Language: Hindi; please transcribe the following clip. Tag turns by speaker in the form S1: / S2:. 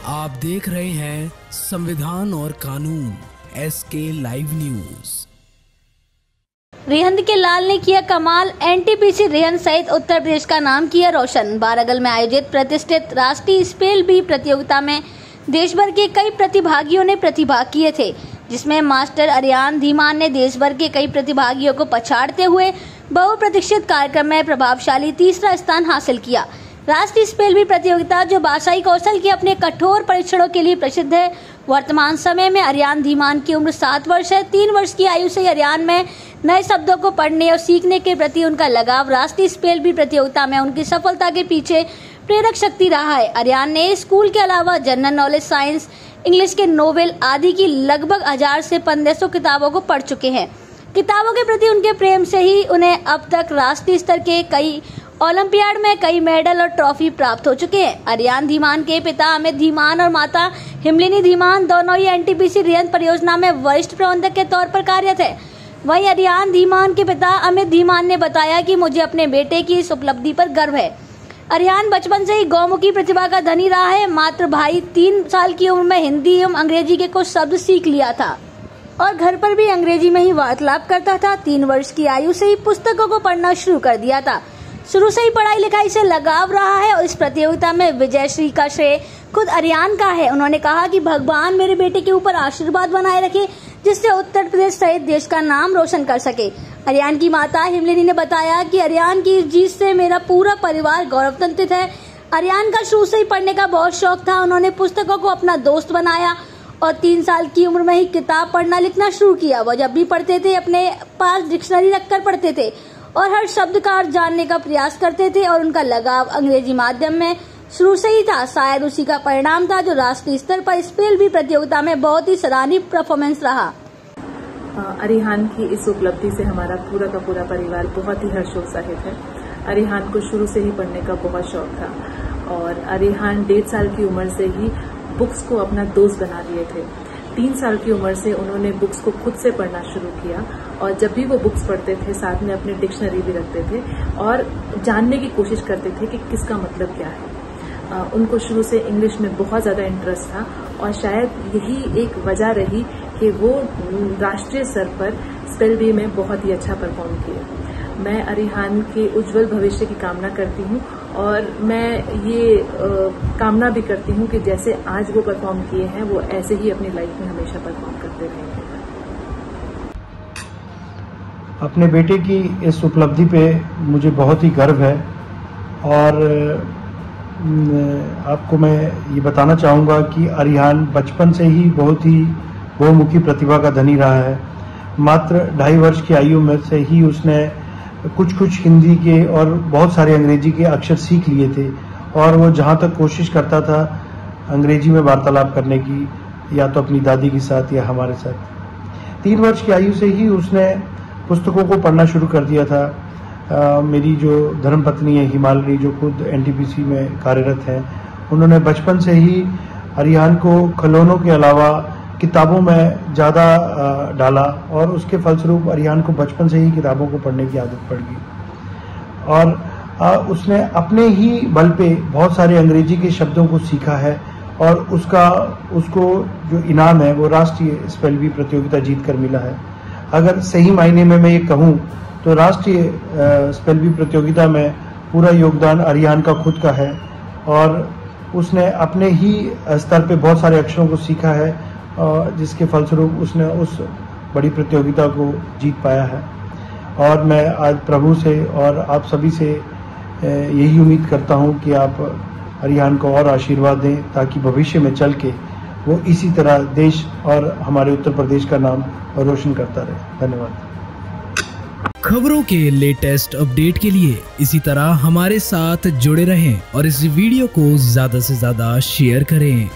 S1: आप देख रहे हैं संविधान और कानून SK लाइव न्यूज।
S2: रिहंद के लाल ने किया कमाल, NTPC रिहंद सहित उत्तर प्रदेश का नाम किया रोशन। बारागल में आयोजित प्रतिष्ठित राष्ट्रीय स्पेल बी प्रतियोगिता में देश भर के कई प्रतिभागियों ने प्रतिभाग किए थे, जिसमें मास्टर अरियान धीमान ने देश भर के कई प्रतिभागियों को पछाड़ते हुए बहुप्रतीक्षित कार्यक्रम में प्रभावशाली तीसरा स्थान हासिल किया। राष्ट्रीय स्पेल बी प्रतियोगिता, जो भाषाई कौशल के अपने कठोर परीक्षणों के लिए प्रसिद्ध है, वर्तमान समय में अरियान धीमान की उम्र 7 वर्ष है। 3 वर्ष की आयु से अरियान में नए शब्दों को पढ़ने और सीखने के प्रति उनका लगाव राष्ट्रीय स्पेल बी प्रतियोगिता में उनकी सफलता के पीछे प्रेरक शक्ति रहा है। अरियान ने स्कूल के अलावा जनरल नॉलेज, साइंस, इंग्लिश के नोवेल आदि की लगभग 1000 से 1500 किताबों को पढ़ चुके हैं। किताबों के प्रति उनके प्रेम से ही उन्हें अब तक राष्ट्रीय स्तर के कई ओलंपियाड में कई मेडल और ट्रॉफी प्राप्त हो चुके हैं। अरियान धीमान के पिता अमित धीमान और माता हिमलिनी धीमान दोनों ही NTPC रिहंद परियोजना में वरिष्ठ प्रबंधक के तौर पर कार्यरत है। वहीं अरियान धीमान के पिता अमित धीमान ने बताया कि मुझे अपने बेटे की इस उपलब्धि पर गर्व है। अरियान बचपन से ही गौमुखी प्रतिभा का धनी रहा है। मात्र भाई 3 साल की उम्र में हिंदी एवं अंग्रेजी के कुछ शब्द सीख लिया था और घर पर भी अंग्रेजी में ही वार्तालाप करता था। 3 वर्ष की आयु से ही पुस्तकों को पढ़ना शुरू कर दिया था। शुरू से ही पढ़ाई लिखाई से लगाव रहा है और इस प्रतियोगिता में विजयश्री का श्रेय खुद अरियान का है। उन्होंने कहा कि भगवान मेरे बेटे के ऊपर आशीर्वाद बनाए रखे, जिससे उत्तर प्रदेश सहित देश का नाम रोशन कर सके। अरियान की माता हिमलिनी ने बताया कि अरियान की इस जीत से मेरा पूरा परिवार गौरवान्वित है। अरियान का शुरू से ही पढ़ने का बहुत शौक था। उन्होंने पुस्तकों को अपना दोस्त बनाया और 3 साल की उम्र में ही किताब पढ़ना लिखना शुरू किया। वह जब भी पढ़ते थे अपने पास डिक्शनरी रखकर पढ़ते थे और हर शब्द का अर्थ जानने का प्रयास करते थे और उनका लगाव अंग्रेजी माध्यम में शुरू से ही था। शायद उसी का परिणाम था जो राष्ट्रीय स्तर पर स्पेल बी प्रतियोगिता में बहुत ही सराहनीय परफॉर्मेंस रहा।
S3: अरियान की इस उपलब्धि से हमारा पूरा का पूरा परिवार बहुत ही हर्षोत्साहित है। अरियान को शुरू से ही पढ़ने का बहुत शौक था और अरियान 1.5 साल की उम्र से ही बुक्स को अपना दोस्त बना लिए थे। 3 साल की उम्र से उन्होंने बुक्स को खुद से पढ़ना शुरू किया और जब भी वो बुक्स पढ़ते थे साथ में अपने डिक्शनरी भी रखते थे और जानने की कोशिश करते थे कि किसका मतलब क्या है। उनको शुरू से इंग्लिश में बहुत ज़्यादा इंटरेस्ट था और शायद यही एक वजह रही कि वो राष्ट्रीय स्तर पर स्पेल बी में बहुत ही अच्छा परफॉर्म किए। मैं अरियान के उज्जवल भविष्य की कामना करती हूँ और मैं ये कामना भी करती हूँ कि जैसे आज वो परफॉर्म किए हैं वो ऐसे ही अपनी लाइफ में हमेशा परफॉर्म करते रहेंगे।
S4: अपने बेटे की इस उपलब्धि पे मुझे बहुत ही गर्व है और आपको मैं ये बताना चाहूँगा कि अरियान बचपन से ही बहुत ही बहुमुखी प्रतिभा का धनी रहा है। मात्र 2.5 वर्ष की आयु में से ही उसने कुछ हिंदी के और बहुत सारे अंग्रेजी के अक्षर सीख लिए थे और वो जहाँ तक कोशिश करता था अंग्रेजी में वार्तालाप करने की, या तो अपनी दादी के साथ या हमारे साथ। 3 वर्ष की आयु से ही उसने पुस्तकों को पढ़ना शुरू कर दिया था। मेरी जो धर्मपत्नी है हिमालय, जो खुद NTPC में कार्यरत है, उन्होंने बचपन से ही अरियान को खिलौनों के अलावा किताबों में ज़्यादा डाला और उसके फलस्वरूप अरियान को बचपन से ही किताबों को पढ़ने की आदत पड़ गई और उसने अपने ही बल पे बहुत सारे अंग्रेजी के शब्दों को सीखा है और उसको जो इनाम है वो राष्ट्रीय स्पेल बी प्रतियोगिता जीत कर मिला है। अगर सही मायने में मैं ये कहूँ तो राष्ट्रीय स्पेल बी प्रतियोगिता में पूरा योगदान अरियान का खुद का है और उसने अपने ही स्तर पे बहुत सारे अक्षरों को सीखा है और जिसके फलस्वरूप उसने उस बड़ी प्रतियोगिता को जीत पाया है। और मैं आज प्रभु से और आप सभी से यही उम्मीद करता हूँ कि आप अरियान को और आशीर्वाद दें ताकि भविष्य में चल के वो इसी तरह देश और हमारे उत्तर प्रदेश का नाम रोशन करता रहे। धन्यवाद।
S1: खबरों के लेटेस्ट अपडेट के लिए इसी तरह हमारे साथ जुड़े रहें और इस वीडियो को ज़्यादा से ज़्यादा शेयर करें।